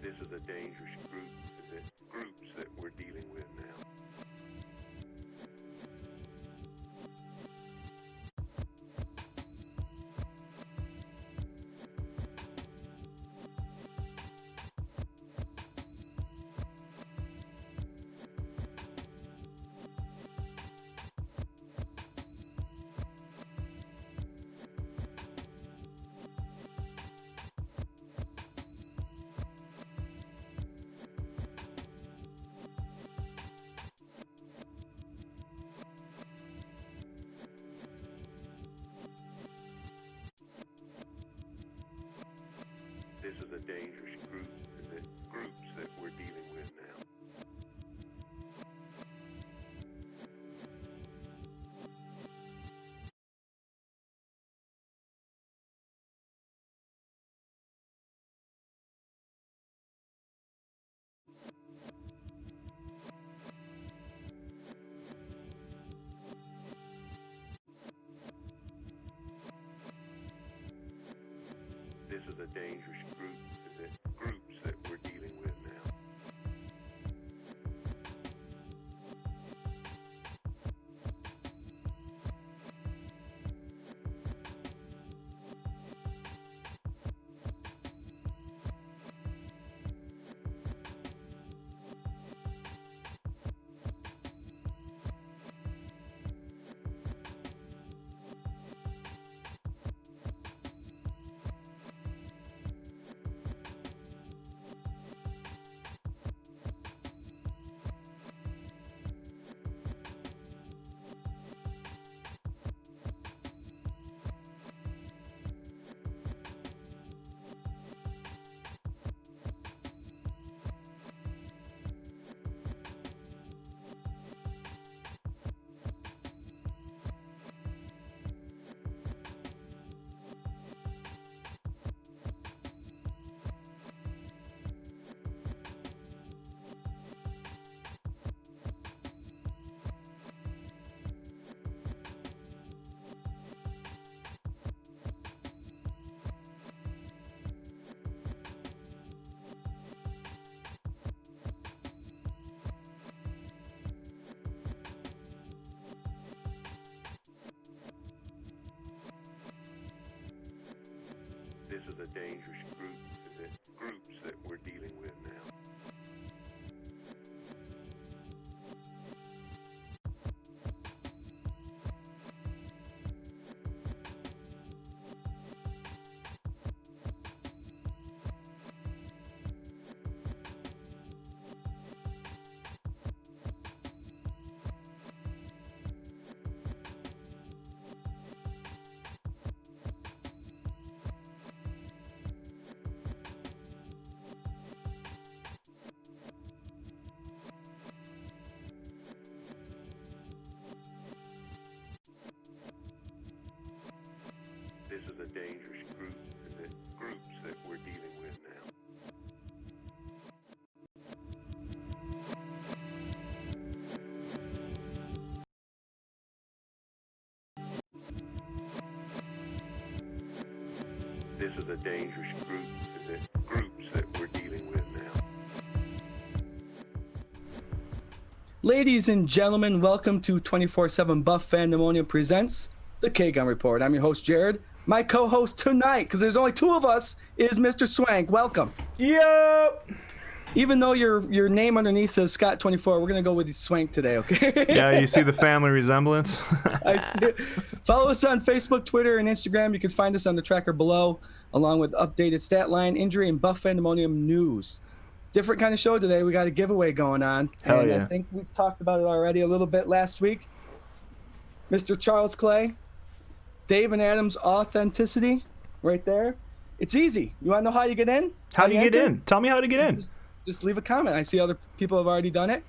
This is a dangerous groups that we're dealing with now. This is a dangerous groups that we're dealing with now. This is a dangerous groups that we're dealing with now. This is a dangerous groups that we're dealing with now. This is a dangerous groups that we're dealing with now. This is a dangerous groups that we're dealing with now. Ladies and gentlemen, welcome to 24/7 Buf Fandemonium presents the K-Gun Report. I'm your host, Jarrod. My co-host tonight, because there's only two of us, is Mr. Swank. Welcome. Yep. Even though your name underneath says Scott 24, we're going to go with Swank today, okay? Yeah, you see the family resemblance? I see. Follow us on Facebook, Twitter, and Instagram. You can find us on the tracker below, along with updated stat line, injury, and Buf Fandemonium news. Different kind of show today. We got a giveaway going on. Hell and yeah. I think we've talked about it already a little bit last week. Mr. Charles Clay, Dave and Adam's authenticity, right there. It's easy. You want to know how you get in? How do you get in? Tell me how to get in. Just leave a comment. I see other people have already done it.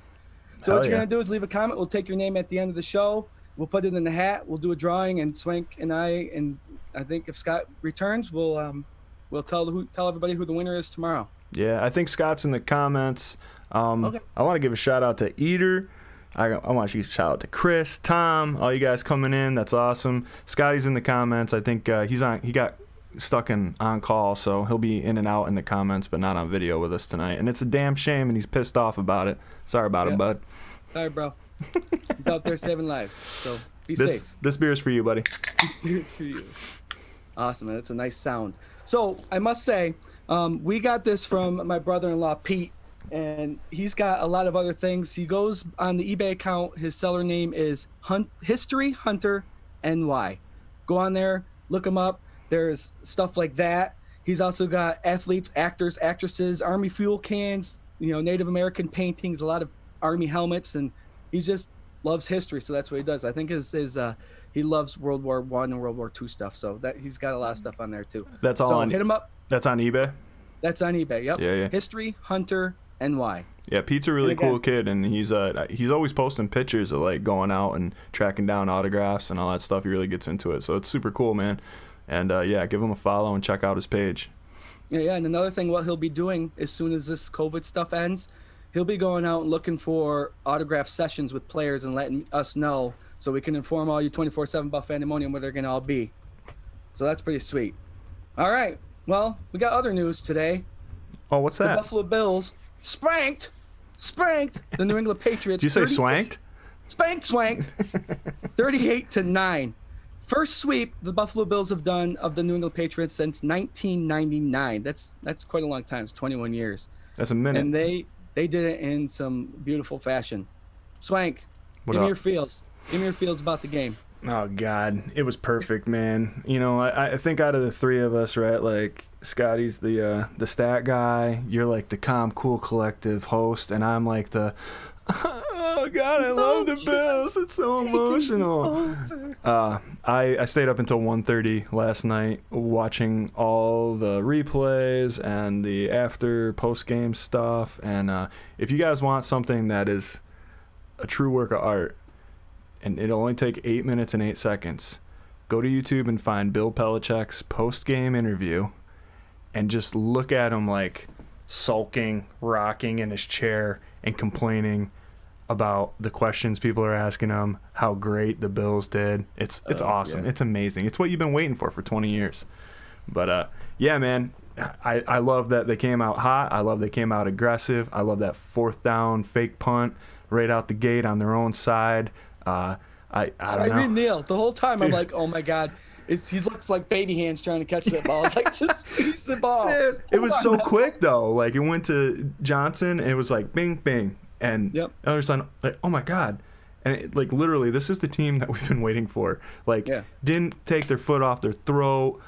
So what you're going to do is leave a comment. We'll take your name at the end of the show. We'll put it in the hat. We'll do a drawing, and Swank and I think if Scott returns, we'll tell everybody who the winner is tomorrow. Yeah, I think Scott's in the comments. Okay. I want to give a shout out to Eater. I want to give a shout out to Chris, Tom, all you guys coming in. That's awesome. Scotty's in the comments. I think he got stuck in on call, so he'll be in and out in the comments, but not on video with us tonight. And it's a damn shame, and he's pissed off about it. Sorry about it, bud. Sorry, bro. He's out there saving lives, so be safe. This beer's for you, buddy. This beer's for you. Awesome, man. That's a nice sound. So I must say, we got this from my brother-in-law, Pete, and he's got a lot of other things. He goes on the eBay account. His seller name is History Hunter NY. Go on there, look him up. There's stuff like that. He's also got athletes, actors, actresses, Army fuel cans, Native American paintings, a lot of Army helmets, and he just loves history. So that's what he does. I think he loves World War I and World War II stuff. So that he's got a lot of stuff on there too. That's all. So hit him up. That's on eBay. That's on eBay. Yep. Yeah. History Hunter NY. Yeah, Pete's a really cool kid, and he's always posting pictures of like going out and tracking down autographs and all that stuff. He really gets into it, so it's super cool, man. And give him a follow and check out his page. Yeah. And another thing, what he'll be doing as soon as this COVID stuff ends, he'll be going out and looking for autograph sessions with players and letting us know, so we can inform all you 24/7 Buf Fandemonium where they're gonna all be. So that's pretty sweet. All right. Well, we got other news today. Oh, what's that? The Buffalo Bills spanked the New England Patriots. Did you say swanked? Swanked 38-9. First sweep the Buffalo Bills have done of the New England Patriots since 1999. That's quite a long time. It's 21 years. That's a minute. And they did it in some beautiful fashion. Swank, give me your feels. Give me your feels about the game. Oh, God. It was perfect, man. I think out of the three of us, right, like, Scotty's the stat guy, you're like the calm, cool, collective host, and I'm like the, oh, God, I love the Bills. It's so emotional. I stayed up until 1:30 last night watching all the replays and the after post-game stuff, and if you guys want something that is a true work of art, and it'll only take 8 minutes and 8 seconds. Go to YouTube and find Bill Belichick's post-game interview and just look at him like sulking, rocking in his chair and complaining about the questions people are asking him, how great the Bills did. It's awesome. Yeah. It's amazing. It's what you've been waiting for 20 years. But, yeah, man, I love that they came out hot. I love they came out aggressive. I love that fourth down fake punt right out the gate on their own side. I don't know. Neal, the whole time, dude. I'm like, oh my God, he looks like baby hands trying to catch that ball. It's like, just squeeze the ball. It was so quick though. Like it went to Johnson, and it was like bing, bing, and the other side, like, oh my God, and like literally, this is the team that we've been waiting for. Like, didn't take their foot off their throat.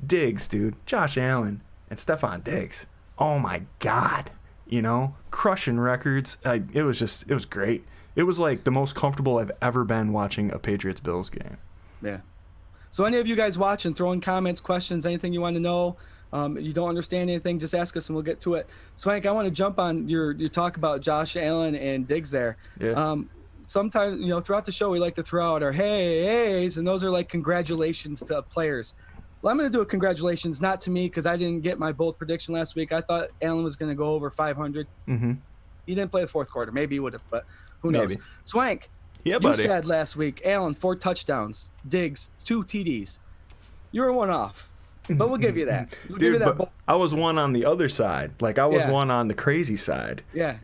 Diggs, dude, Josh Allen and Stephon Diggs. Oh my God, crushing records. It was great. It was like the most comfortable I've ever been watching a Patriots-Bills game. Yeah. So any of you guys watching, throw in comments, questions, anything you want to know. You don't understand anything, just ask us and we'll get to it. Swank, I want to jump on your talk about Josh Allen and Diggs there. Yeah. Sometimes, throughout the show, we like to throw out our heys, and those are like congratulations to players. Well, I'm going to do a congratulations, not to me, because I didn't get my bold prediction last week. I thought Allen was going to go over 500. Mm-hmm. He didn't play the fourth quarter. Maybe he would have, but who knows? Maybe. Swank, yeah, buddy. You said last week, Allen, 4 touchdowns, Diggs, 2 TDs. You were one off, but we'll give you that. Dude, but I was one on the other side. Like, I was one on the crazy side. Yeah.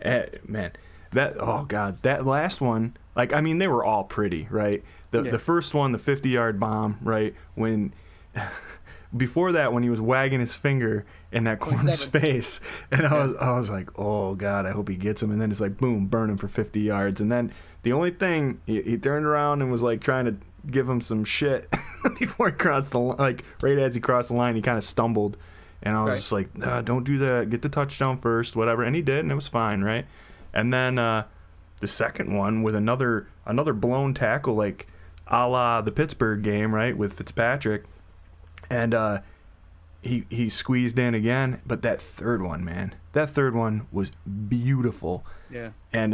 Man, that last one, like, I mean, they were all pretty, right? The first one, the 50-yard bomb, right? Before that, when he was wagging his finger in that corner's face, and I was like, oh God, I hope he gets him. And then it's like, boom, burn him for 50 yards. And then the only thing, he turned around and was like trying to give him some shit before he crossed the line. Like right as he crossed the line, he kind of stumbled, and I was just like, don't do that. Get the touchdown first, whatever. And he did, and it was fine, right? And then the second one with another blown tackle, like a la the Pittsburgh game, right, with Fitzpatrick. And he squeezed in again, but that third one was beautiful. Yeah. And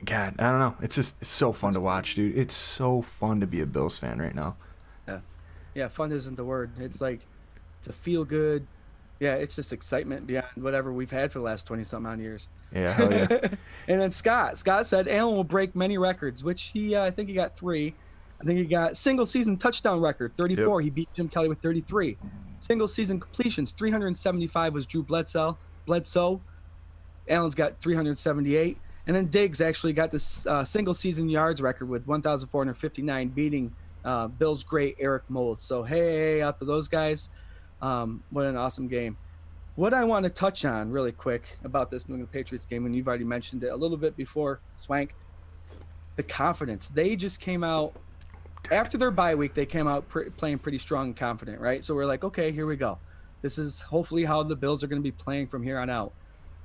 God, I don't know. It's so fun to watch, dude. It's so fun to be a Bills fan right now. Yeah. Fun isn't the word. It's like it's a feel good. Yeah, it's just excitement beyond whatever we've had for the last 20-something odd years. Yeah, hell yeah. And then Scott said Allen will break many records, which I think he got 3. I think he got single season touchdown record, 34. Yep. He beat Jim Kelly with 33. Single season completions, 375 was Drew Bledsoe. Allen's got 378. And then Diggs actually got this single season yards record with 1,459, beating Bills great Eric Mould. So, hey, out to those guys. What an awesome game. What I want to touch on really quick about this New England Patriots game, and you've already mentioned it a little bit before, Swank, the confidence. They just came out, after their bye week, they came out playing pretty strong and confident, right? So we're like, okay, here we go. This is hopefully how the Bills are going to be playing from here on out.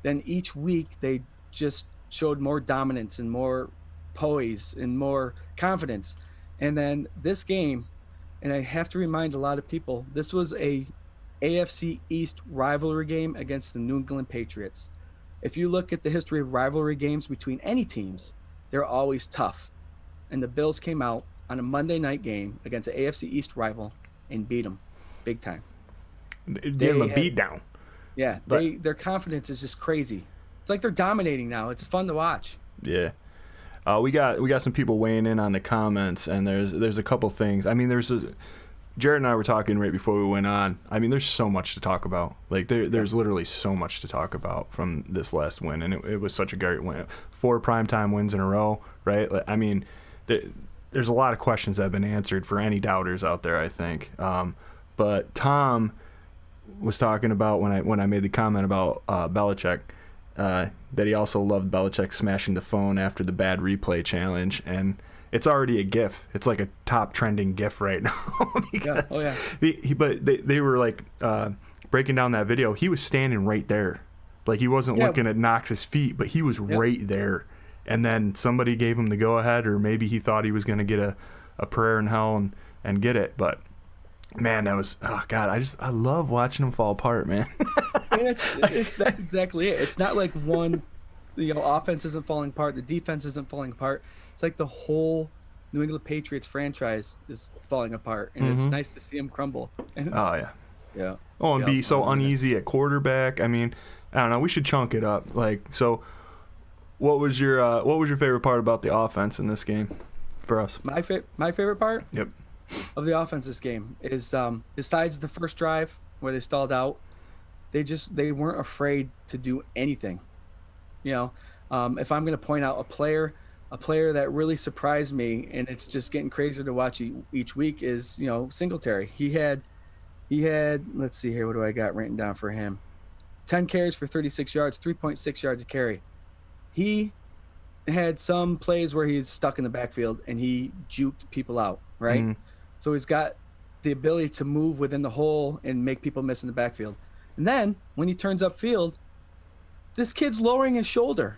Then each week they just showed more dominance and more poise and more confidence. And then this game, and I have to remind a lot of people, this was a AFC East rivalry game against the New England Patriots. If you look at the history of rivalry games between any teams, they're always tough. And the Bills came out on a Monday night game against an AFC East rival and beat them big time. Gave them a beat down. Yeah, their confidence is just crazy. It's like they're dominating now. It's fun to watch. Yeah. We got some people weighing in on the comments, and there's a couple things. I mean, Jarrod and I were talking right before we went on. I mean, there's so much to talk about. Like, there's literally so much to talk about from this last win, and it was such a great win. 4 primetime wins in a row, right? I mean, there's a lot of questions that have been answered for any doubters out there, I think. But Tom was talking about when I made the comment about Belichick, that he also loved Belichick smashing the phone after the bad replay challenge, and it's already a GIF. It's like a top trending GIF right now. Because but they were like breaking down that video. He was standing right there, like he wasn't looking at Knox's feet, but he was right there. And then somebody gave him the go ahead, or maybe he thought he was going to get a prayer in hell and get it, but. Man, that was God! I love watching them fall apart, man. And that's exactly it. It's not like one, offense isn't falling apart, the defense isn't falling apart. It's like the whole New England Patriots franchise is falling apart, and it's nice to see them crumble. And, yeah. Oh, and be so uneasy at quarterback. I mean, I don't know. We should chunk it up. Like, so, what was your favorite part about the offense in this game for us? My favorite part. Yep. Of the offense this game is besides the first drive where they stalled out, they weren't afraid to do anything. If I'm going to point out a player that really surprised me, and it's just getting crazier to watch each week, is Singletary. He had let's see here, what do I got written down for him? 10 carries for 36 yards, 3.6 yards a carry. He had some plays where he's stuck in the backfield and he juked people out, right? Mm-hmm. So he's got the ability to move within the hole and make people miss in the backfield. And then when he turns upfield, this kid's lowering his shoulder.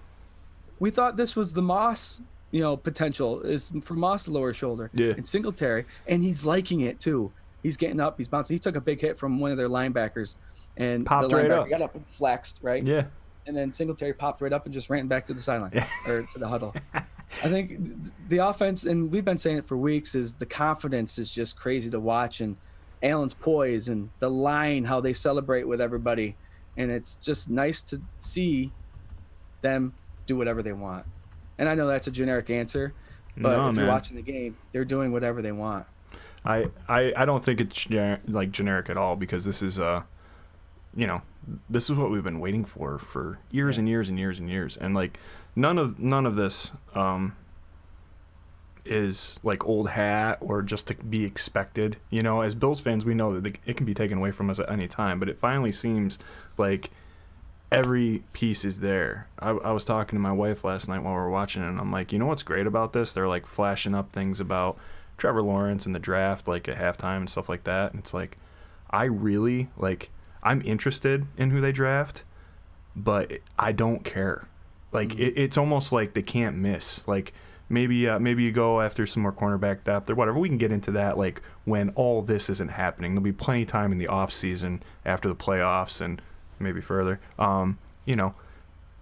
We thought this was the Moss, potential is for Moss to lower his shoulder. Yeah. And Singletary, and he's liking it too. He's getting up, he's bouncing. He took a big hit from one of their linebackers, and popped the linebacker right up. Got up and flexed, right? Yeah. And then Singletary popped right up and just ran back to the sideline or to the huddle. I think the offense, and we've been saying it for weeks, is the confidence is just crazy to watch, and Allen's poise and the line, how they celebrate with everybody. And it's just nice to see them do whatever they want. And I know that's a generic answer, but if you're watching the game, they're doing whatever they want. I don't think it's generic at all, because this is this is what we've been waiting for years and years and years and years, and like none of this is like old hat or just to be expected. As Bills fans, we know that it can be taken away from us at any time, but it finally seems like every piece is there. I was talking to my wife last night while we were watching it, and I'm like, what's great about this? They're like flashing up things about Trevor Lawrence and the draft, like at halftime and stuff like that, and it's like, I'm interested in who they draft, but I don't care. Like, it's almost like they can't miss. Like, maybe you go after some more cornerback depth or whatever. We can get into that, like, when all this isn't happening. There'll be plenty of time in the off season after the playoffs and maybe further, to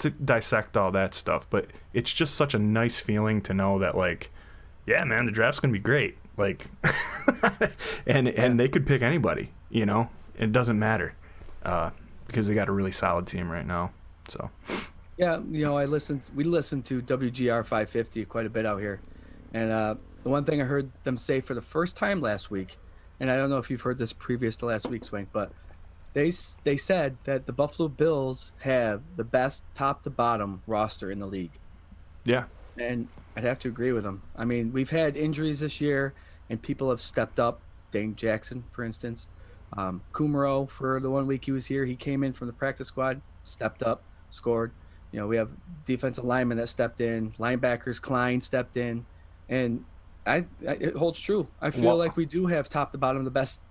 dissect all that stuff. But it's just such a nice feeling to know that, like, yeah, man, the draft's going to be great. Like, and they could pick anybody, it doesn't matter. Because they got a really solid team right now. So we listen to WGR 550 quite a bit out here, and the one thing I heard them say for the first time last week, and I don't know if you've heard this previous to last week, Swank, but they said that the Buffalo Bills have the best top to bottom roster in the league. Yeah. And I'd have to agree with them. I mean, we've had injuries this year, and people have stepped up. Dane Jackson, for instance. Kumaro, for the 1 week he was here, he came in from the practice squad, stepped up, scored. You know, we have defensive linemen that stepped in, linebackers, Klein stepped in, and it holds true. I feel like we do have top to bottom the best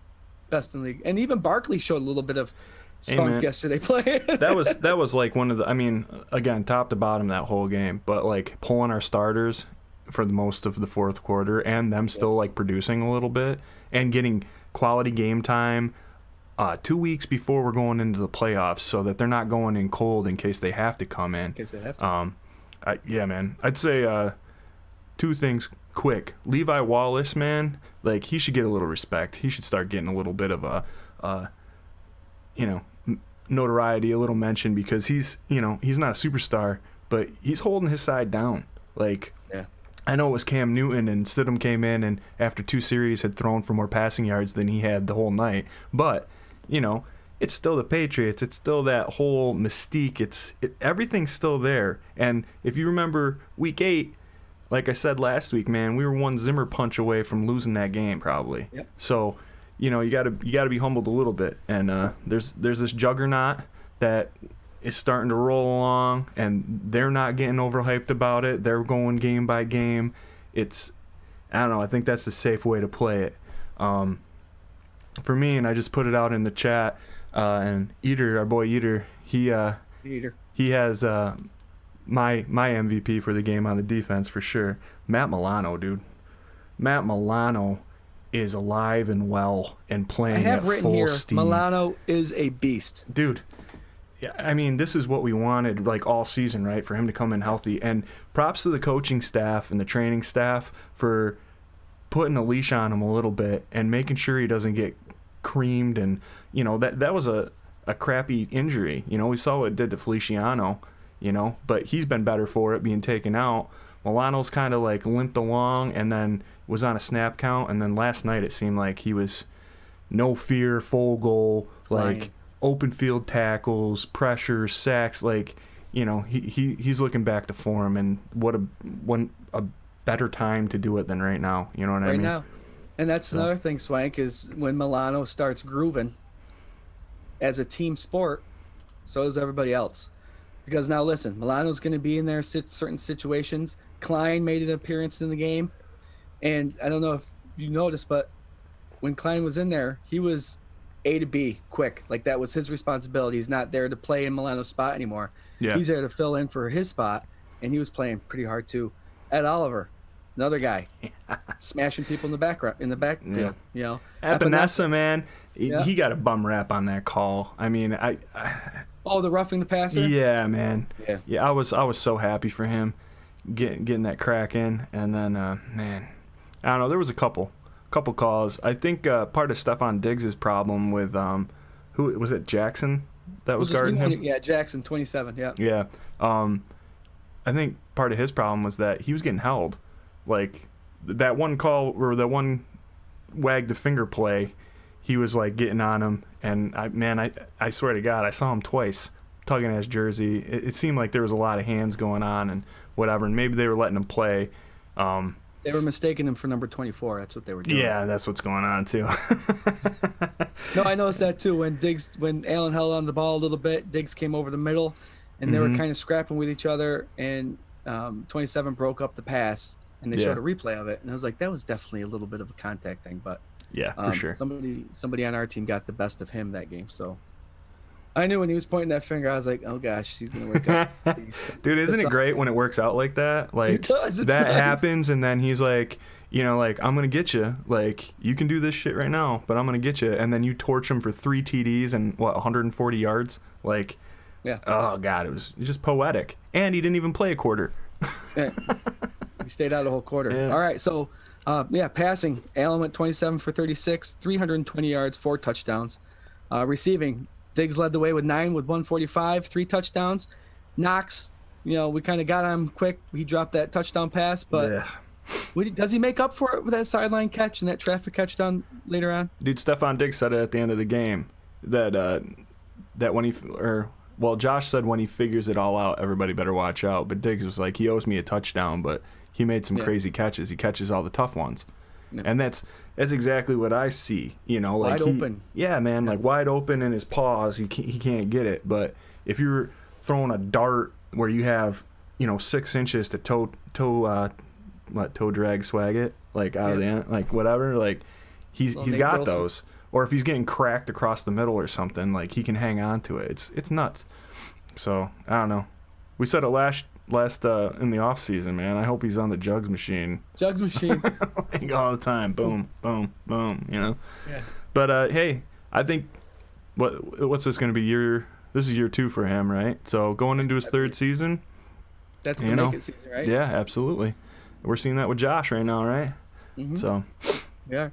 in the league. And even Barkley showed a little bit of spunk yesterday playing. that was like one of the, I mean, again, top to bottom that whole game, but like pulling our starters for the most of the fourth quarter and them still like producing a little bit and getting quality game time 2 weeks before we're going into the playoffs so that they're not going in cold in case they have to come in. In case they have to. Yeah, man. I'd say two things quick. Levi Wallace, man, like he should get a little respect. He should start getting a little bit of a notoriety, a little mention, because he's not a superstar, but he's holding his side down. Like, yeah. I know it was Cam Newton and Stidham came in and after 2 series had thrown for more passing yards than he had the whole night, but it's still the Patriots. It's still that whole mystique. Everything's still there. And if you remember Week 8, like I said last week, man, we were one Zimmer punch away from losing that game probably. Yep. So, you gotta be humbled a little bit. And there's this juggernaut that is starting to roll along, and they're not getting overhyped about it. They're going game by game. I don't know. I think that's the safe way to play it. For me, and I just put it out in the chat. And Eater, our boy Eater, he has my MVP for the game on the defense for sure. Matt Milano, dude. Matt Milano is alive and well and playing at full steam. Milano is a beast, dude. Yeah, I mean, this is what we wanted like all season, right? For him to come in healthy. And props to the coaching staff and the training staff for putting a leash on him a little bit and making sure he doesn't get creamed. And that was a crappy injury. We saw what it did to Feliciano, but he's been better for it being taken out. Milano's kind of like limped along and then was on a snap count, and then last night it seemed like he was no fear, full goal, like open field tackles, pressure, sacks, like he's looking back to form, and what a better time to do it than right now. You know what I mean? Right now. And that's another thing, Swank, is when Milano starts grooving as a team sport, so does everybody else. Because now, listen, Milano's going to be in there certain situations. Klein made an appearance in the game. And I don't know if you noticed, but when Klein was in there, he was A to B quick. Like, that was his responsibility. He's not there to play in Milano's spot anymore. Yeah. He's there to fill in for his spot, and he was playing pretty hard too. Ed Oliver, another guy, smashing people in the backfield. Yeah. Epinesa, man, he got a bum rap on that call. I mean, Oh, the roughing the passer? Yeah, man. Yeah, I was so happy for him getting that crack in. And then, man, I don't know, there was a couple calls. I think part of Stephon Diggs' problem with, who was it, Jackson that was guarding him? Yeah, Jackson, 27, yeah. Yeah. I think part of his problem was that he was getting held. Like, that one call, or that one wag the finger play, he was like getting on him, and I swear to God, I saw him twice tugging at his jersey. It seemed like there was a lot of hands going on and whatever, and maybe they were letting him play. They were mistaking him for number 24. That's what they were doing. Yeah, that's what's going on too. No, I noticed that too. When Allen held on the ball a little bit, Diggs came over the middle, and they were kind of scrapping with each other, and 27 broke up the pass, and they showed a replay of it, and I was like, that was definitely a little bit of a contact thing, but. Yeah, for sure. Somebody on our team got the best of him that game. So I knew when he was pointing that finger, I was like, oh gosh, he's gonna wake up. Dude, isn't it great when it works out like that? Like it does, that nice. Happens, and then he's like, like, I'm gonna get you. Like, you can do this shit right now, but I'm gonna get you. And then you torch him for 3 TDs and 140 yards. Like, yeah. Oh God, it was just poetic. And he didn't even play a quarter. Yeah. He stayed out a whole quarter. Yeah. All right, so. Passing. Allen went 27 for 36, 320 yards, 4 touchdowns. Receiving, Diggs led the way with 9 with 145, 3 touchdowns. Knox, we kind of got on him quick. He dropped that touchdown pass, but Does he make up for it with that sideline catch and that traffic catch down later on? Dude, Stephon Diggs said it at the end of the game that when Josh said when he figures it all out, everybody better watch out. But Diggs was like, he owes me a touchdown, but he made some crazy catches. He catches all the tough ones. Yeah. And that's exactly what I see. You know, like wide open. Yeah, man, like wide open in his paws. He can't get it. But if you're throwing a dart where you have, 6 inches to toe drag swag it, like out of the end, like whatever, like he's got those. Or if he's getting cracked across the middle or something, like he can hang on to it. It's nuts. So I don't know. We said it last in the off season, man. I hope he's on the jugs machine. Jugs machine. Like all the time. Boom, boom, boom. Yeah. But hey, I think what's this going to be? This is year 2 for him, right? So going into his 3rd season. That's the make it season, right? Yeah, absolutely. We're seeing that with Josh right now, right? Mm-hmm. So. Yeah.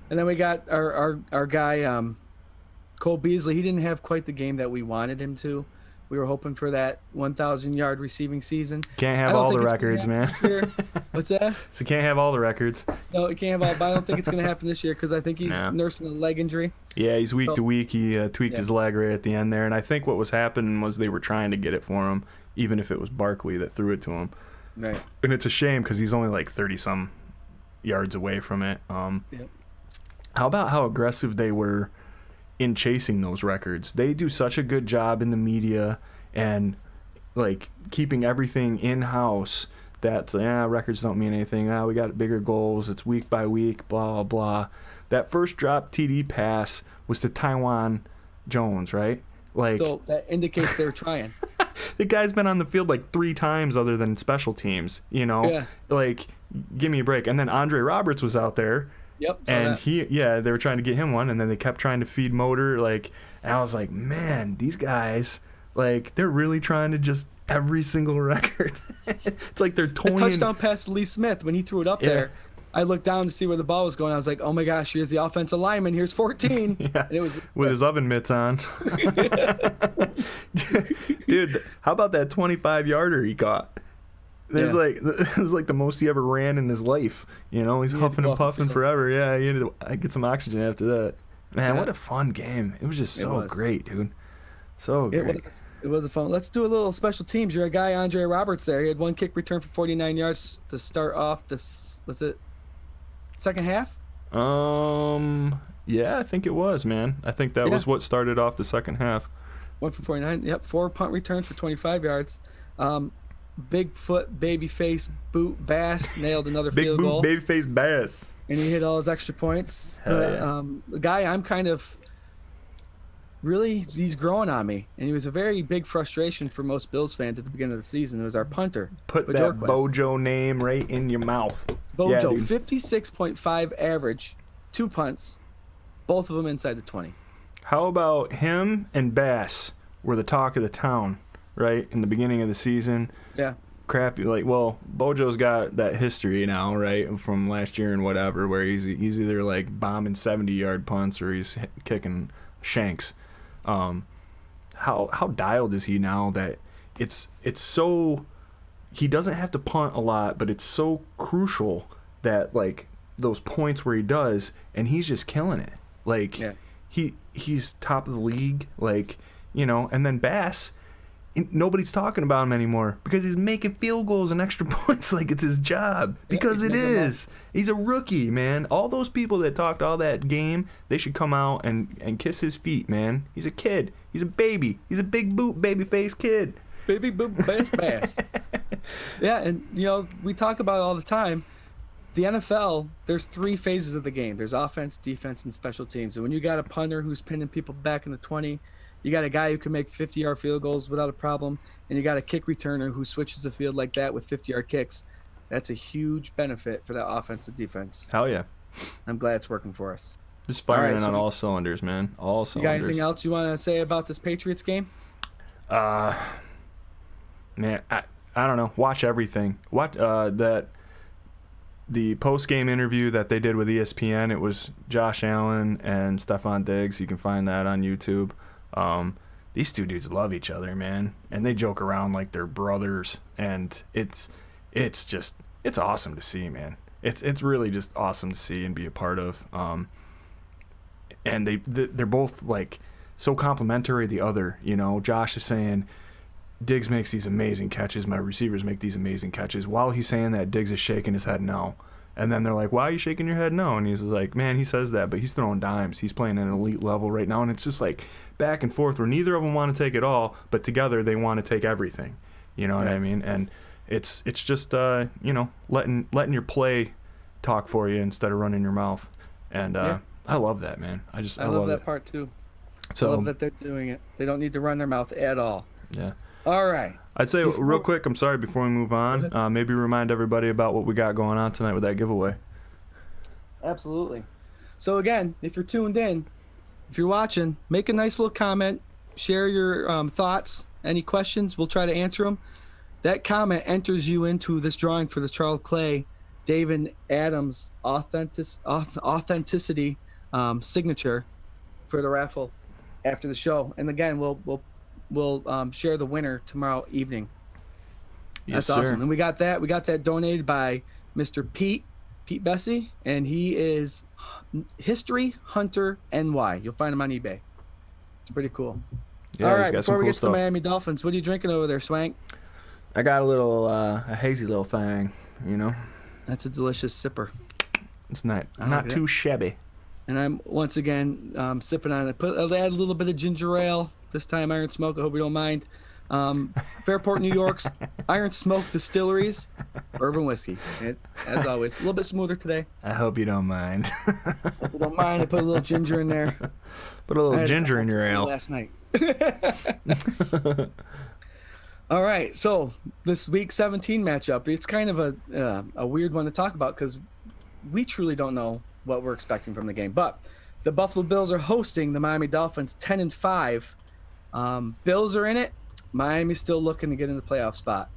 And then we got our guy, Cole Beasley. He didn't have quite the game that we wanted him to. We were hoping for that 1,000-yard receiving season. Can't have all the records, man. What's that? So can't have all the records. No, it can't have all. But I don't think it's going to happen this year because I think he's nursing a leg injury. Yeah, he's week to week. He tweaked his leg right at the end there. And I think what was happening was they were trying to get it for him, even if it was Barkley that threw it to him. Right. And it's a shame because he's only like 30-some yards away from it. How about how aggressive they were in chasing those records? They do such a good job in the media and like keeping everything in-house that records don't mean anything. We got bigger goals. It's week by week, blah, blah, blah. That first drop TD pass was to Taiwan Jones, right? Like, so that indicates they're trying. The guy's been on the field like 3 times other than special teams, Yeah. Like, give me a break. And then Andre Roberts was out there. Yep. And they were trying to get him one, and then they kept trying to feed Motor, and I was like, man, these guys, like, they're really trying to just every single record. It's like they're toying. A touchdown pass to Lee Smith when he threw it up there. I looked down to see where the ball was going. I was like, oh my gosh, here's the offensive lineman. Here's 14. Yeah. And it was with his oven mitts on. Dude, how about that 25-yarder he caught? It was like the most he ever ran in his life. He's huffing and puffing forever. Yeah, he had to get some oxygen after that. Man, what a fun game. It was just so great, dude. So great. It was a fun. Let's do a little special teams. You're a guy, Andre Roberts there. He had 1 kick return for 49 yards to start off this, was it second half? Yeah, I think it was, man. I think that was what started off the second half. 1 for 49. Yep, 4 punt returns for 25 yards. Bigfoot, babyface, boot, Bass nailed another field goal. Big boot, babyface, Bass. And he hit all his extra points. The guy I'm kind of he's growing on me. And he was a very big frustration for most Bills fans at the beginning of the season. It was our punter. Put that Bojo name right in your mouth. Bojo, 56.5 average, 2 punts, both of them inside the 20. How about him and Bass were the talk of the town, right, in the beginning of the season? Yeah. Crappy, Bojo's got that history now, right, from last year and whatever, where he's either like bombing 70-yard punts or he's kicking shanks. How dialed is he now that it's so he doesn't have to punt a lot, but it's so crucial that like those points where he does, and he's just killing it. Like he's top of the league, and then Bass. Nobody's talking about him anymore because he's making field goals and extra points like it's his job. Because it is. He's a rookie, man. All those people that talked all that game, they should come out and kiss his feet, man. He's a kid. He's a baby. He's a big boot, baby-faced kid. Baby boot, bass. Yeah, and, we talk about it all the time. The NFL, there's 3 phases of the game. There's offense, defense, and special teams. And when you got a punter who's pinning people back in the 20, you got a guy who can make 50-yard field goals without a problem, and you got a kick returner who switches the field like that with 50-yard kicks. That's a huge benefit for that offensive defense. Hell yeah. I'm glad it's working for us. Just firing on all cylinders, man. All cylinders. You got anything else you want to say about this Patriots game? Man, I don't know. Watch everything. Watch the post-game interview that they did with ESPN. It was Josh Allen and Stephon Diggs. You can find that on YouTube. These 2 dudes love each other, man, and they joke around like they're brothers, and it's awesome to see, man. it's really just awesome to see and be a part of. And they're both like so complimentary the other. You know, Josh is saying Diggs makes these amazing catches. My receivers make these amazing catches. While he's saying that, Diggs is shaking his head no. And then they're like, why are you shaking your head no? And he's like, man, he says that, but he's throwing dimes. He's playing at an elite level right now. And it's just like back and forth where neither of them want to take it all, but together they want to take everything. You know what I mean? And it's just, you know, letting your play talk for you instead of running your mouth. And I love that, man. I love that it. part too. So, I love that they're doing it. They don't need to run their mouth at all. Yeah. All right. I'd say real quick, I'm sorry, before we move on, maybe remind everybody about what we got going on tonight with that giveaway. Absolutely. So again, if you're tuned in, if you're watching, make a nice little comment, share your thoughts, any questions, we'll try to answer them. That comment enters you into this drawing for the Charles Clay, David Adams authenticity signature for the raffle after the show. And again, we'll share the winner tomorrow evening. Yes, That's awesome. sir. And we got that donated by Mr. Pete Bessie, and he is History Hunter NY. You'll find him on eBay. It's pretty cool. Yeah, all he's right, got some before we cool get to stuff. the Miami Dolphins, what are you drinking over there, Swank? I got a little a hazy little thing, you know. That's a delicious sipper. It's not like too shabby. And I'm once again sipping on it. I'll add a little bit of ginger ale. This time Iron Smoke. I hope you don't mind. Fairport, New York's Iron Smoke Distilleries bourbon whiskey. As always, a little bit smoother today. I hope you don't mind. If you don't mind, I put a little ginger in there. Put a little ginger in your ale. Last night. All right, so this Week 17 matchup, it's kind of a weird one to talk about because we truly don't know what we're expecting from the game. But the Buffalo Bills are hosting the Miami Dolphins, 10-5. Bills are in it. Miami's still looking to get in the playoff spot.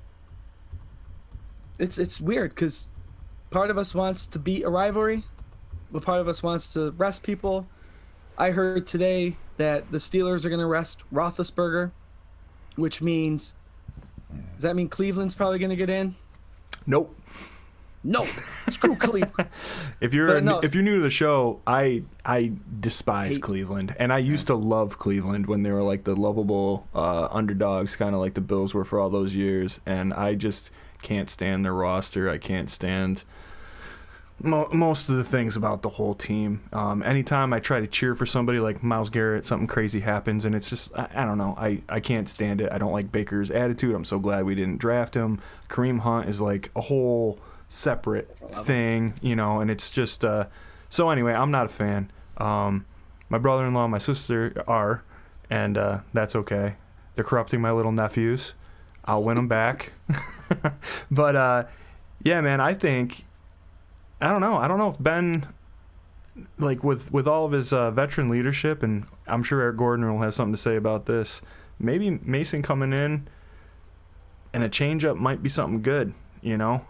It's weird because part of us wants to beat a rivalry, but part of us wants to rest people. I heard today that the Steelers are going to rest Roethlisberger, which means, does that mean Cleveland's probably going to get in? Nope. No, screw Cleveland. If you're new to the show, I despise Cleveland, and I used to love Cleveland when they were like the lovable underdogs, kind of like the Bills were for all those years. And I just can't stand their roster. I can't stand most of the things about the whole team. Anytime I try to cheer for somebody like Myles Garrett, something crazy happens, and it's just I don't know. I can't stand it. I don't like Baker's attitude. I'm so glad we didn't draft him. Kareem Hunt is like a whole separate thing, you know, and it's just so anyway, I'm not a fan. My brother-in-law and my sister are, and that's okay. They're corrupting my little nephews. I'll win them back. But yeah, man, I don't know if Ben, like with all of his veteran leadership, and I'm sure Eric Gordon will have something to say about this, maybe Mason coming in and a change-up might be something good, you know.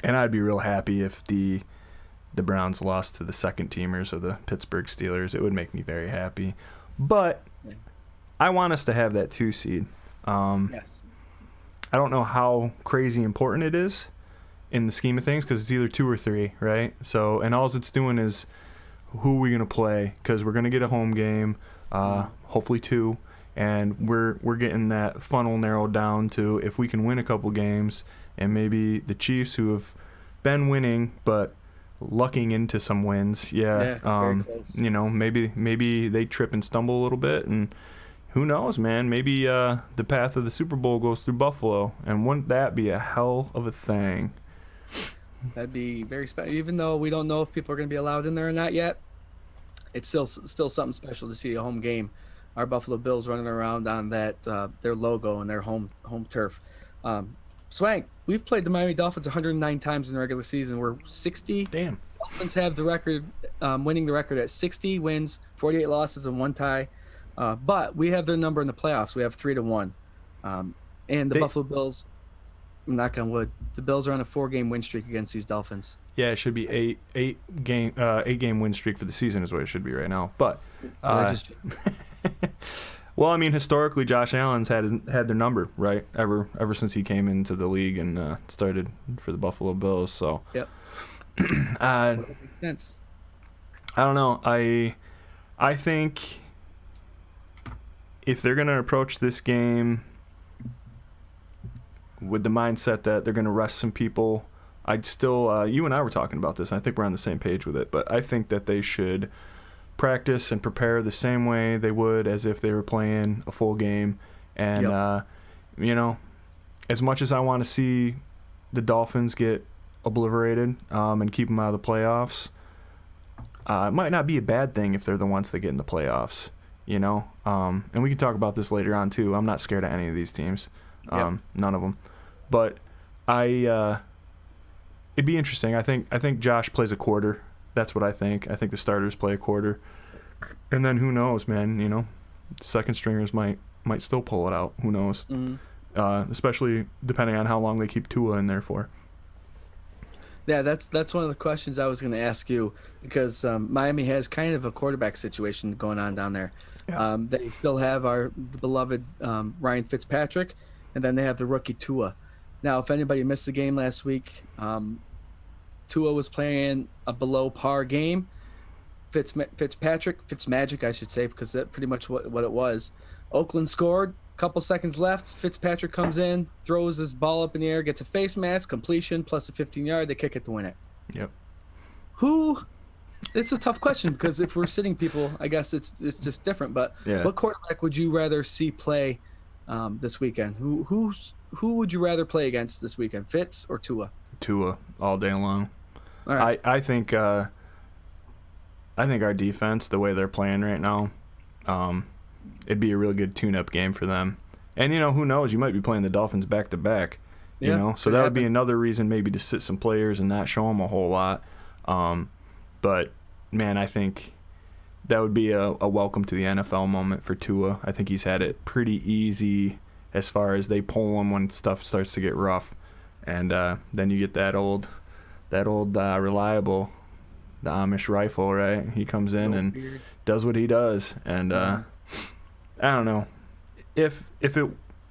And I'd be real happy if the Browns lost to the second teamers of the Pittsburgh Steelers. It would make me very happy. But I want us to have that 2 seed. Yes. I don't know how crazy important it is in the scheme of things because it's either 2 or 3, right? So, and all it's doing is who are we going to play, because we're going to get a home game, hopefully 2, and we're getting that funnel narrowed down to if we can win a couple games. And maybe the Chiefs, who have been winning but lucking into some wins, very close. You know, maybe they trip and stumble a little bit, and who knows, man? Maybe the path of the Super Bowl goes through Buffalo, and wouldn't that be a hell of a thing? That'd be very special. Even though we don't know if people are going to be allowed in there or not yet, it's still something special to see a home game. Our Buffalo Bills running around on that their logo and their home turf. Swank, we've played the Miami Dolphins 109 times in the regular season. We're 60. Damn. Dolphins have the record, winning the record at 60 wins, 48 losses, and 1 tie. But we have their number in the playoffs. We have 3-1. And the Buffalo Bills, knock on wood, the Bills are on a 4-game win streak against these Dolphins. Yeah, it should be eight game win streak for the season is what it should be right now. But Well, I mean, historically, Josh Allen's had their number, right? Ever since he came into the league and started for the Buffalo Bills. So, Yep. Makes sense. I don't know. I think if they're gonna approach this game with the mindset that they're gonna rest some people, I'd still. You and I were talking about this, and I think we're on the same page with it. But I think that they should practice and prepare the same way they would as if they were playing a full game. And as much as I want to see the Dolphins get obliterated and keep them out of the playoffs, it might not be a bad thing if they're the ones that get in the playoffs, and we can talk about this later on too. I'm not scared of any of these teams, none of them, but it'd be interesting. I think Josh plays a quarter. That's what I think. I think the starters play a quarter. And then who knows, man, second stringers might still pull it out. Who knows? Mm-hmm. Especially depending on how long they keep Tua in there for. Yeah, that's one of the questions I was going to ask you, because Miami has kind of a quarterback situation going on down there. Yeah. They still have our beloved Ryan Fitzpatrick, and then they have the rookie Tua. Now, if anybody missed the game last week, Tua was playing a below par game. Fitzmagic, I should say, because that's pretty much what it was. Oakland scored. Couple seconds left. Fitzpatrick comes in, throws his ball up in the air, gets a face mask, completion, plus a 15-yard. They kick it to win it. Yep. It's a tough question, because if we're sitting people, I guess it's just different. But What quarterback would you rather see play this weekend? Who would you rather play against this weekend, Fitz or Tua? Tua all day long. All right. I think our defense, the way they're playing right now, it'd be a really good tune-up game for them. And, who knows? You might be playing the Dolphins back-to-back, So that would be another reason maybe to sit some players and not show them a whole lot. But, man, I think that would be a welcome to the NFL moment for Tua. I think he's had it pretty easy as far as they pull him when stuff starts to get rough. And then you get that old reliable, the Amish rifle, right? He comes in and does what he does. And I don't know. If it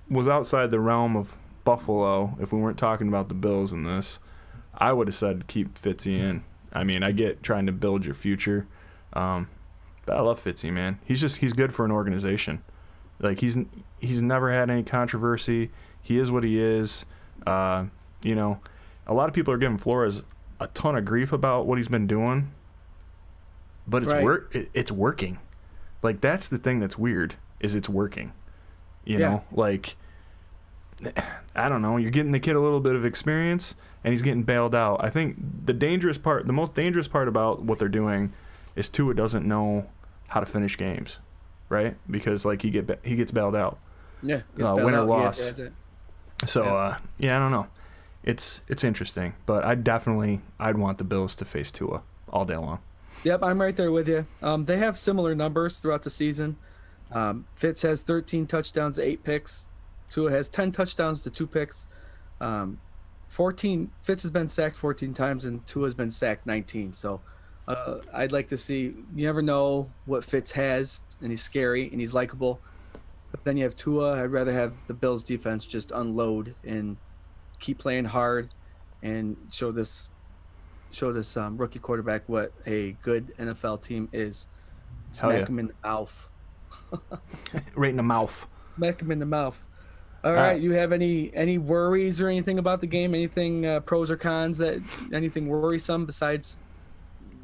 was outside the realm of Buffalo, if we weren't talking about the Bills in this, I would have said keep Fitzy in. I mean, I get trying to build your future, but I love Fitzy, man. He's good for an organization. Like, he's never had any controversy. He is what he is. A lot of people are giving Flores a ton of grief about what he's been doing, but it's working. Like, that's the thing that's weird, is it's working. You know, like, I don't know, you're getting the kid a little bit of experience and he's getting bailed out. I think the most dangerous part about what they're doing is Tua doesn't know how to finish games, right? Because like he gets bailed out. Yeah, win or loss. So I don't know. It's interesting, but I'd want the Bills to face Tua all day long. Yep, I'm right there with you. They have similar numbers throughout the season. Fitz has 13 touchdowns, 8 picks. Tua has 10 touchdowns to 2 picks. 14. Fitz has been sacked 14 times, and Tua has been sacked 19. So I'd like to see. You never know what Fitz has, and he's scary and he's likable. But then you have Tua. I'd rather have the Bills defense just unload and keep playing hard and show this rookie quarterback what a good NFL team is. Smack him in the mouth. Right in the mouth. Smack him in the mouth. All right. You have any worries or anything about the game? Anything pros or cons? Anything worrisome besides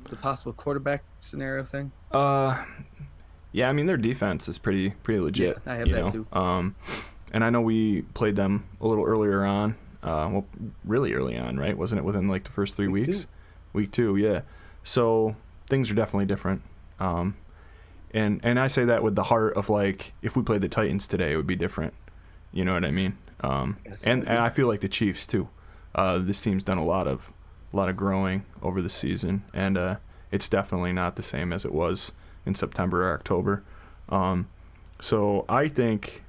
the possible quarterback scenario thing? Yeah, I mean, their defense is pretty legit. Yeah, I have that too. And I know we played them a little earlier on. Really early on, right? Wasn't it within like the first 3 weeks? Week 2, yeah. So things are definitely different. And I say that with the heart of, like, if we played the Titans today, it would be different. You know what I mean? And I feel like the Chiefs too. This team's done a lot of growing over the season, and it's definitely not the same as it was in September or October. So I think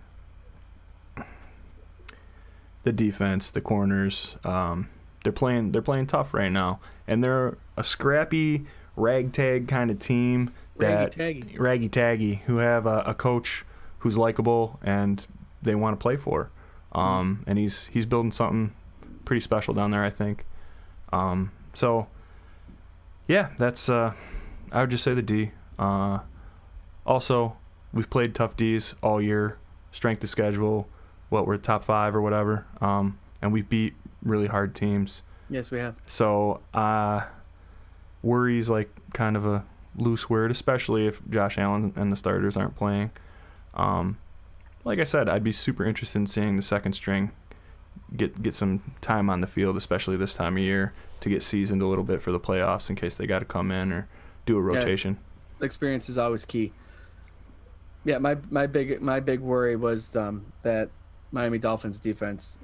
the defense, the corners, they're playing tough right now, and they're a scrappy ragtag kind of team. Raggy taggy, who have a coach who's likable and they want to play for. And he's building something pretty special down there, I think. So yeah, that's I would just say the D. Also, we've played tough Ds all year, strength of schedule, we're top 5 or whatever, and we beat really hard teams. Yes, we have. So worry's like kind of a loose word, especially if Josh Allen and the starters aren't playing. Like I said, I'd be super interested in seeing the second string get some time on the field, especially this time of year, to get seasoned a little bit for the playoffs in case they got to come in or do a rotation. Yeah, experience is always key. Yeah, my big worry was that Miami Dolphins defense.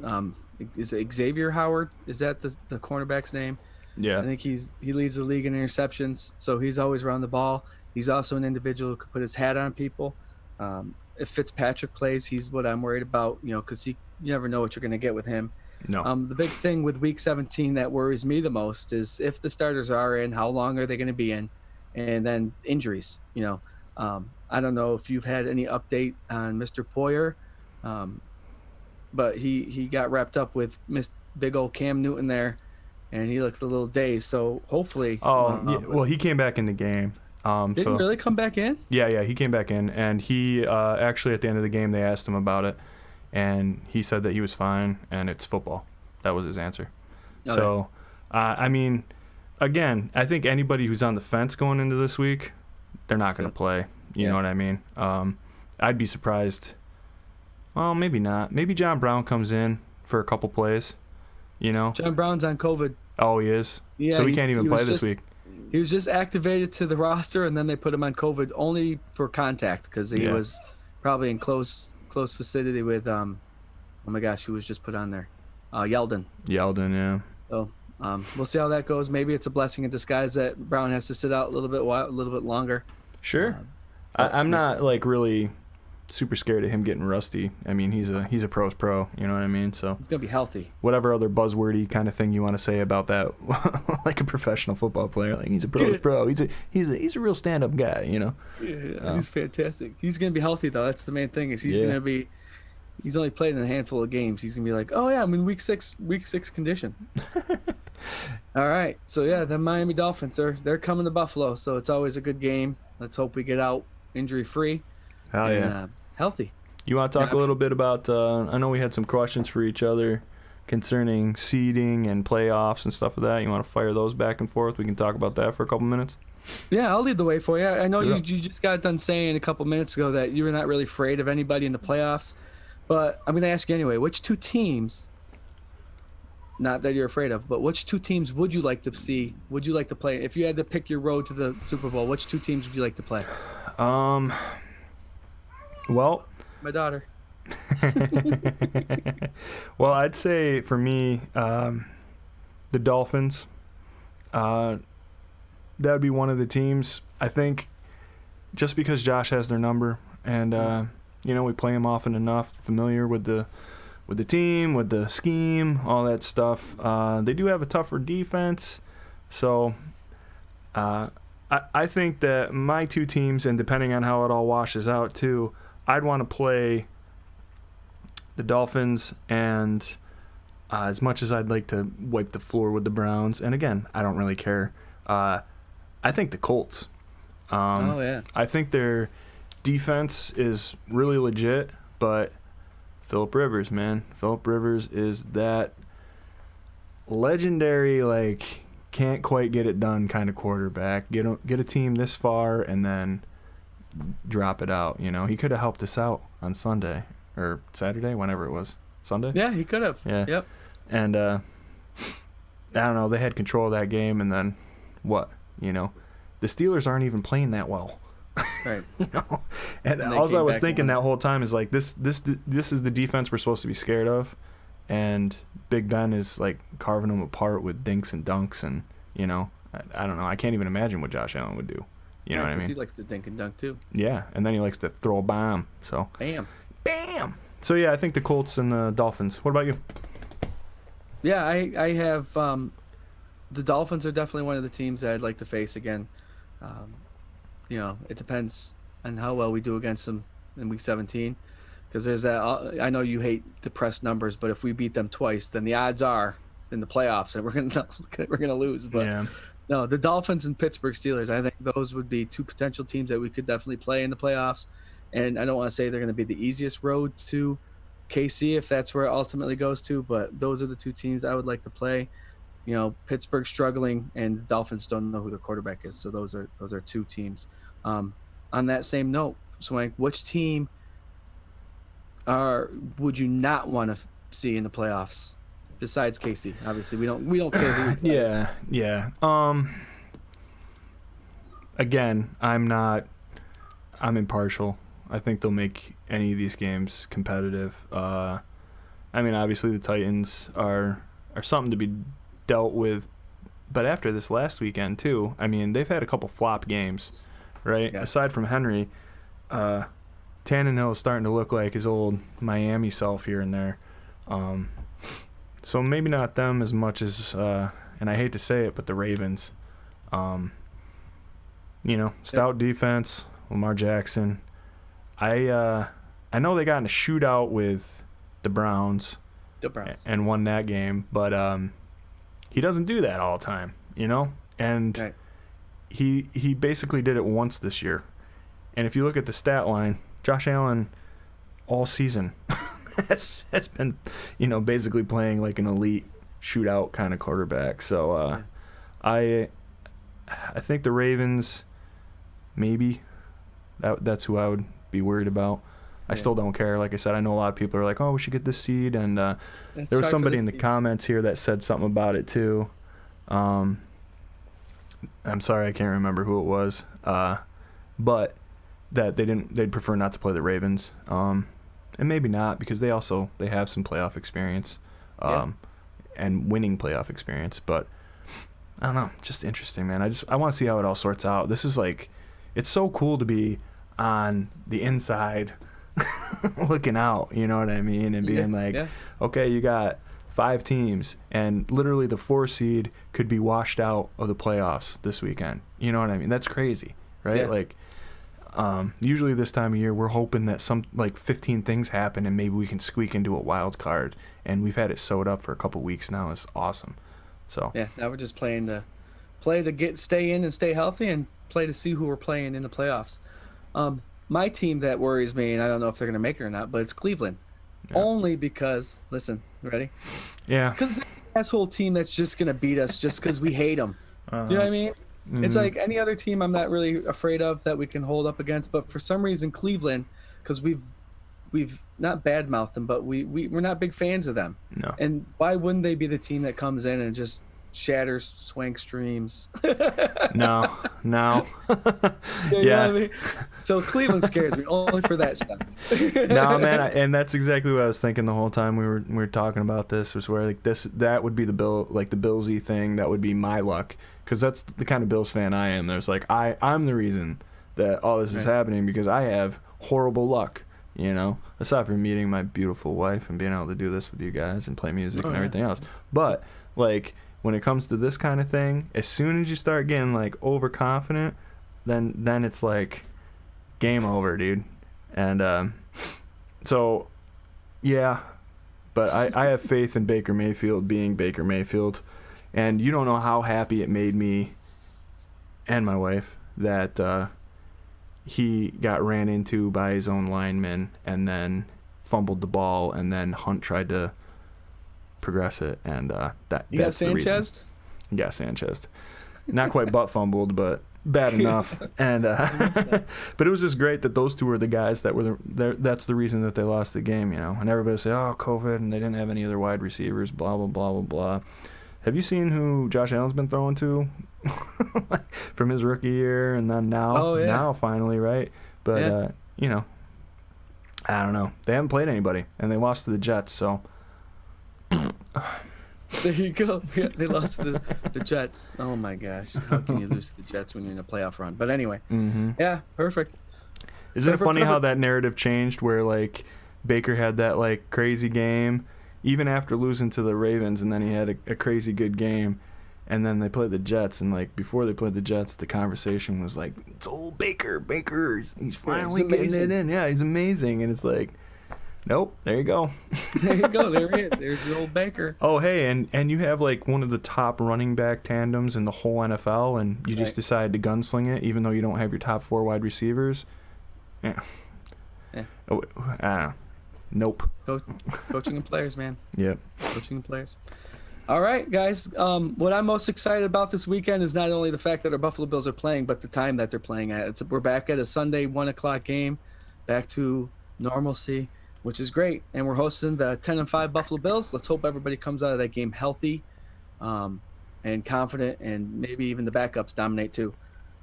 Is it Xavier Howard? Is that the cornerback's name? Yeah. I think he leads the league in interceptions, so he's always around the ball. He's also an individual who could put his hat on people. If Fitzpatrick plays, he's what I'm worried about, because you never know what you're going to get with him. No. The big thing with Week 17 that worries me the most is if the starters are in, how long are they going to be in, and then injuries. I don't know if you've had any update on Mr. Poyer, but he got wrapped up with big old Cam Newton there, and he looks a little dazed. So hopefully. Well, he came back in the game. Did he really come back in? Yeah, he came back in, and he actually at the end of the game they asked him about it, and he said that he was fine, and it's football. That was his answer. Okay. So, I mean, again, I think anybody who's on the fence going into this week, they're not going to play. You know what I mean? I'd be surprised. Well, maybe not. Maybe John Brown comes in for a couple plays. John Brown's on COVID. Oh, he is? Yeah, so he can't even play this week. He was just activated to the roster, and then they put him on COVID only for contact because he was probably in close vicinity with, oh my gosh, who was just put on there? Yeldon. Yeldon, yeah. So we'll see how that goes. Maybe it's a blessing in disguise that Brown has to sit out a little bit longer. Sure. I'm not like really super scared of him getting rusty. I mean, he's a pro's pro, you know what I mean? So he's gonna be healthy. Whatever other buzzwordy kind of thing you want to say about that, like a professional football player, like he's a pro's pro. He's a real stand-up guy, Yeah, he's fantastic. He's gonna be healthy though. That's the main thing. Is he's gonna be. He's only played in a handful of games. He's gonna be like, oh yeah, I'm in week six condition. All right, so yeah, the Miami Dolphins they're coming to Buffalo, so it's always a good game. Let's hope we get out injury free. Hell yeah. Healthy. You want to talk a little bit about, I know we had some questions for each other concerning seeding and playoffs and stuff like that. You want to fire those back and forth? We can talk about that for a couple minutes. Yeah, I'll lead the way for you. I know you just got done saying a couple minutes ago that you were not really afraid of anybody in the playoffs, but I'm going to ask you anyway, which two teams, not that you're afraid of, but which two teams would you like to see, would you like to play? If you had to pick your road to the Super Bowl, which two teams would you like to play? Well, my daughter. Well, I'd say for me, the Dolphins. That would be one of the teams. I think just because Josh has their number, and we play him often enough, familiar with the team, with the scheme, all that stuff. They do have a tougher defense, so I think that my two teams, and depending on how it all washes out too, I'd want to play the Dolphins, and as much as I'd like to wipe the floor with the Browns, and again, I don't really care, I think the Colts. I think their defense is really legit, but Phillip Rivers, man. Phillip Rivers is that legendary, can't quite get it done kind of quarterback. Get a team this far and then drop it out. He could have helped us out on Sunday or Saturday, whenever it was. Sunday? Yeah, he could have. Yeah. Yep. And I don't know. They had control of that game, and then what? The Steelers aren't even playing that well. Right. And all I was thinking that whole time is this is the defense we're supposed to be scared of, and Big Ben is carving them apart with dinks and dunks, and I don't know. I can't even imagine what Josh Allen would do. You know what I mean? He likes to dink and dunk too. Yeah, and then he likes to throw a bomb. So bam. So yeah, I think the Colts and the Dolphins. What about you? Yeah, I have the Dolphins are definitely one of the teams that I'd like to face again. It depends on how well we do against them in Week 17, because there's that. I know you hate depressed numbers, but if we beat them twice, then the odds are in the playoffs that we're gonna lose. But Yeah. no, the Dolphins and Pittsburgh Steelers, I think those would be two potential teams that we could definitely play in the playoffs. And I don't want to say they're going to be the easiest road to KC if that's where it ultimately goes to, but those are the two teams I would like to play. You know, Pittsburgh struggling and the Dolphins don't know who their quarterback is. So those are two teams. On that same note, Swank, which team would you not want to see in the playoffs besides KC? Obviously, we don't care who. Yeah. Again, I'm impartial. I think they'll make any of these games competitive. I mean, obviously the Titans are something to be dealt with, but after this last weekend too, I mean, they've had a couple flop games, right? Yeah. Aside from Henry, Tannehill is starting to look like his old Miami self here and there. So maybe not them as much as, and I hate to say it, but the Ravens. Stout defense, Lamar Jackson. I know they got in a shootout with the Browns. And won that game, but he doesn't do that all the time, And right. he basically did it once this year. And if you look at the stat line, Josh Allen all season has been, basically playing like an elite shootout kind of quarterback. So I think the Ravens, maybe that's who I would be worried about. I still don't care. Like I said, I know a lot of people are like, oh, we should get this seed. And there was somebody in the comments here that said something about it too. I'm sorry, I can't remember who it was. But that they'd prefer not to play the Ravens. And maybe not, because they have some playoff experience and winning playoff experience. But I don't know, just interesting, man. I want to see how it all sorts out. This is like, it's so cool to be on the inside looking out, you know what I mean? And being okay, you got 5 teams, and literally the 4 seed could be washed out of the playoffs this weekend. You know what I mean? That's crazy, right? Yeah. Like, usually this time of year, we're hoping that some 15 things happen and maybe we can squeak into a wild card. And we've had it sewed up for a couple weeks now. It's awesome. So yeah, now we're just playing to stay in and stay healthy, and play to see who we're playing in the playoffs. My team that worries me, and I don't know if they're going to make it or not, but it's Cleveland. Yeah. Only because, listen, ready? Yeah. Because they're an asshole team that's just going to beat us just because we hate them. Do you know what I mean? Mm-hmm. It's like any other team I'm not really afraid of that we can hold up against, but for some reason Cleveland, because we've not badmouthed them, but we're not big fans of them. No. And why wouldn't they be the team that comes in and just shatters Swank's dreams? No. You know what I mean? So Cleveland scares me only for that stuff. No, man, and that's exactly what I was thinking the whole time we were talking about this. Was where that would be the Billsy thing. That would be my luck, because that's the kind of Bills fan I am. There's like I'm the reason that all this is happening, because I have horrible luck. Aside from meeting my beautiful wife and being able to do this with you guys and play music and everything else, but like, when it comes to this kind of thing, as soon as you start getting like overconfident, then it's like game over, dude. And so yeah, but I have faith in Baker Mayfield being Baker Mayfield, and you don't know how happy it made me and my wife that he got ran into by his own lineman and then fumbled the ball, and then Hunt tried to progress it, and that's the reason. Yeah, Sanchez. Not quite butt fumbled, but bad enough. And but it was just great that those two were the guys that were that's the reason that they lost the game, And everybody say, oh, COVID, and they didn't have any other wide receivers, blah blah blah blah blah. Have you seen who Josh Allen's been throwing to from his rookie year, and then now finally, right? But I don't know. They haven't played anybody, and they lost to the Jets, so. There you go. Yeah, they lost to the Jets. Oh my gosh, how can you lose to the Jets when you're in a playoff run? But anyway, yeah, perfect. Isn't it funny how that narrative changed, where like Baker had that like crazy game, even after losing to the Ravens, and then he had a crazy good game, And then they played the Jets, and like before they played the Jets, the conversation was like, "It's old Baker. He's finally getting it in. Yeah, he's amazing." And it's like, nope. There you go. There you go. There he is. There's the old Baker. Oh, hey, and you have like one of the top running back tandems in the whole NFL, and you just decide to gunsling it, even though you don't have your top 4 wide receivers. Yeah. Oh, nope. Coaching and players, man. Yep. Coaching and players. All right, guys. What I'm most excited about this weekend is not only the fact that our Buffalo Bills are playing, but the time that they're playing at. We're back at a Sunday 1:00 game, back to normalcy, which is great. And we're hosting the 10-5 Buffalo Bills. Let's hope everybody comes out of that game healthy, and confident, and maybe even the backups dominate too.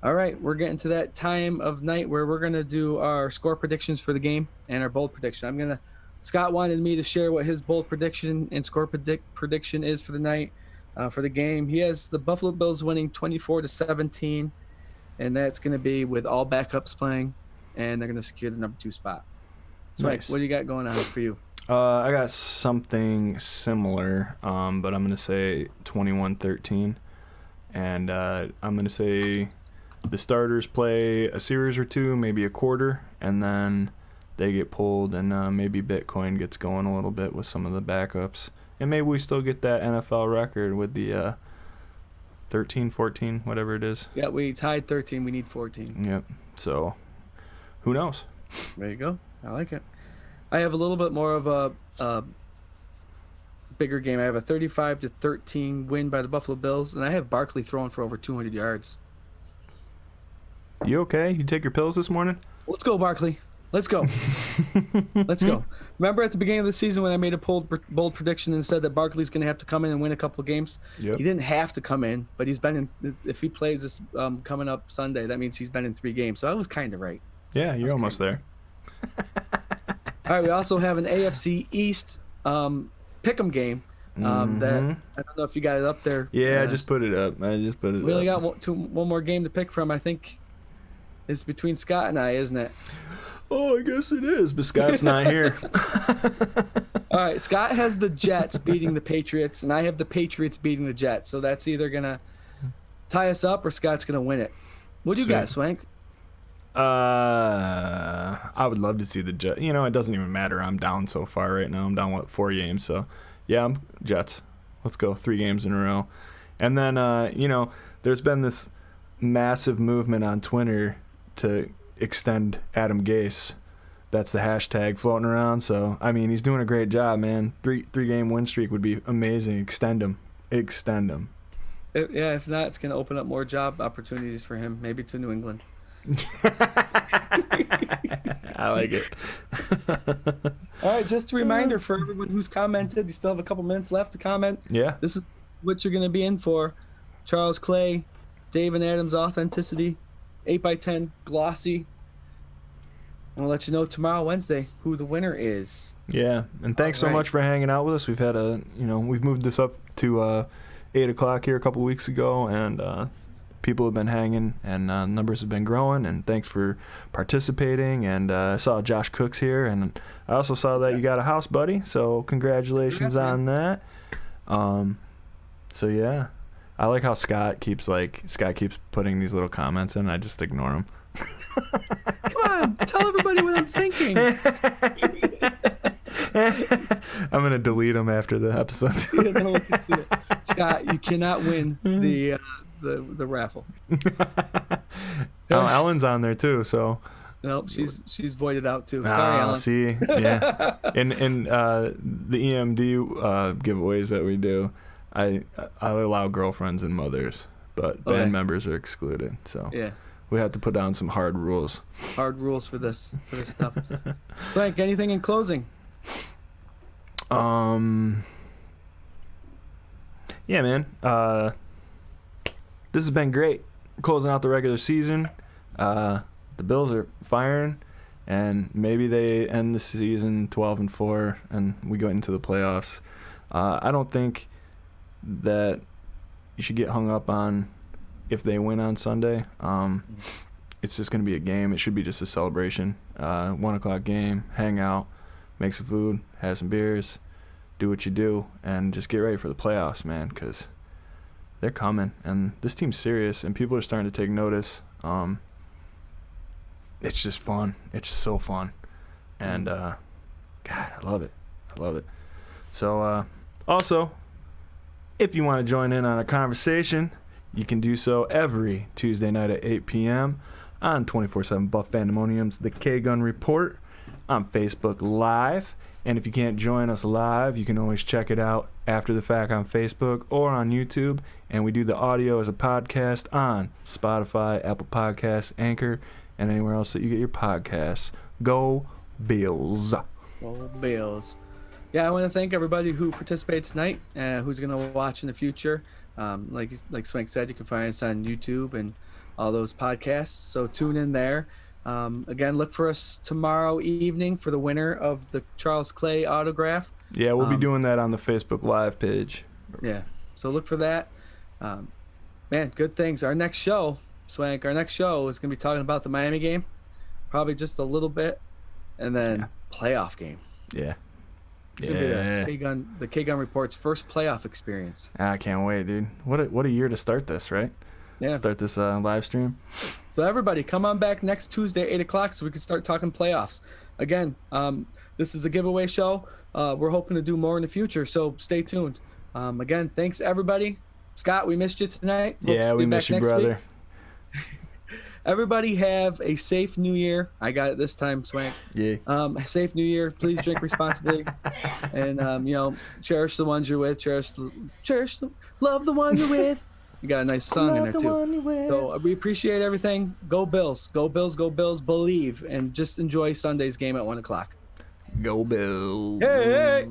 All right, we're getting to that time of night where we're gonna do our score predictions for the game and our bold prediction. Scott wanted me to share what his bold prediction and score prediction is for the night, for the game. He has the Buffalo Bills winning 24-17, and that's going to be with all backups playing, and they're going to secure the number 2 spot. So, nice. Mike, what do you got going on for you? I got something similar, but I'm going to say 21-13, and I'm going to say the starters play a series or 2, maybe a quarter, and then they get pulled, and maybe Bitcoin gets going a little bit with some of the backups. And maybe we still get that NFL record with the 13, 14, whatever it is. Yeah, we tied 13. We need 14. Yep. So, who knows? There you go. I like it. I have a little bit more of a bigger game. I have a 35-13 win by the Buffalo Bills, and I have Barkley throwing for over 200 yards. You okay? You take your pills this morning? Let's go, Barkley. Let's go. Let's go. Remember at the beginning of the season when I made a bold prediction and said that Barkley's going to have to come in and win a couple of games? Yep. He didn't have to come in, but he's been in. If he plays this coming up Sunday, that means he's been in 3 games. So I was kind of right. Yeah, you're almost there. All right, we also have an AFC East pick'em game that I don't know if you got it up there. Yeah, I just put it up. We only got one more game to pick from. I think it's between Scott and I, isn't it? Oh, I guess it is, but Scott's not here. All right, Scott has the Jets beating the Patriots, and I have the Patriots beating the Jets. So that's either going to tie us up or Scott's going to win it. What do you got, Swank? I would love to see the Jets. You know, it doesn't even matter. I'm down so far right now. I'm down, 4 games. So, yeah, I'm Jets. Let's go. 3 games in a row. And then, there's been this massive movement on Twitter to extend Adam Gase. That's the hashtag floating around. So, I mean, he's doing a great job, man. 3-game win streak would be amazing. Extend him. If not, it's going to open up more job opportunities for him. Maybe to New England. I like it. All right, just a reminder for everyone who's commented, you still have a couple minutes left to comment. Yeah. This is what you're going to be in for. Charles Clay, Dave and Adam's Authenticity, 8x10 Glossy. I'll let you know tomorrow, Wednesday, who the winner is. Yeah, and thanks so much for hanging out with us. We've had we've moved this up to 8 o'clock here a couple weeks ago, and people have been hanging, and numbers have been growing, and thanks for participating. And I saw Josh Cook's here, and I also saw that you got a house, buddy, so congratulations on that. So yeah, I like how Scott keeps putting these little comments in. I just ignore them. Come on, tell everybody what I'm thinking. I'm gonna delete them after the episode. Yeah, no one can see it. Scott, you cannot win the raffle. Oh, Ellen's on there too, so. Nope, she's voided out too. Sorry, Ellen. See, yeah. in the EMD giveaways that we do, I allow girlfriends and mothers, but band members are excluded. So yeah, we have to put down some hard rules. Hard rules for this stuff. Frank, anything in closing? Yeah, man. This has been great. We're closing out the regular season. The Bills are firing, and maybe they end the season 12-4, and we go into the playoffs. I don't think that you should get hung up on if they win on Sunday. It's just going to be a game. It should be just a celebration. 1 o'clock game, hang out, make some food, have some beers, do what you do, and just get ready for the playoffs, man, because they're coming, and this team's serious, and people are starting to take notice. It's just fun. It's so fun, and God, I love it. I love it. So also, if you want to join in on a conversation, you can do so every Tuesday night at 8 p.m. on 24/7 Buf Fandemonium's The K-Gun Report on Facebook Live. And if you can't join us live, you can always check it out after the fact on Facebook or on YouTube. And we do the audio as a podcast on Spotify, Apple Podcasts, Anchor, and anywhere else that you get your podcasts. Go Bills. Go Bills. Yeah, I want to thank everybody who participated tonight, who's going to watch in the future. Like Swank said, you can find us on YouTube and all those podcasts. So tune in there. Again, look for us tomorrow evening for the winner of the Charles Clay autograph. Yeah, we'll be doing that on the Facebook Live page. Yeah, so look for that. Man, good things. Our next show, Swank, is going to be talking about the Miami game, probably just a little bit, and then playoff game. Yeah. It's going to be the K-Gun Report's first playoff experience. I can't wait, dude. What a year to start this, right? Yeah. Start this live stream. So everybody, come on back next Tuesday, 8 o'clock, so we can start talking playoffs. Again, this is a giveaway show. We're hoping to do more in the future, so stay tuned. Again, thanks, everybody. Scott, we missed you tonight. Yeah, we miss you, brother. Everybody have a safe New Year. I got it this time, Swank. Yeah. Safe New Year. Please drink responsibly, and cherish the ones you're with. Love the one you're with. You got a nice song in there too. So we appreciate everything. Go Bills. Go Bills. Go Bills. Believe, and just enjoy Sunday's game at 1 o'clock. Go Bills. Hey.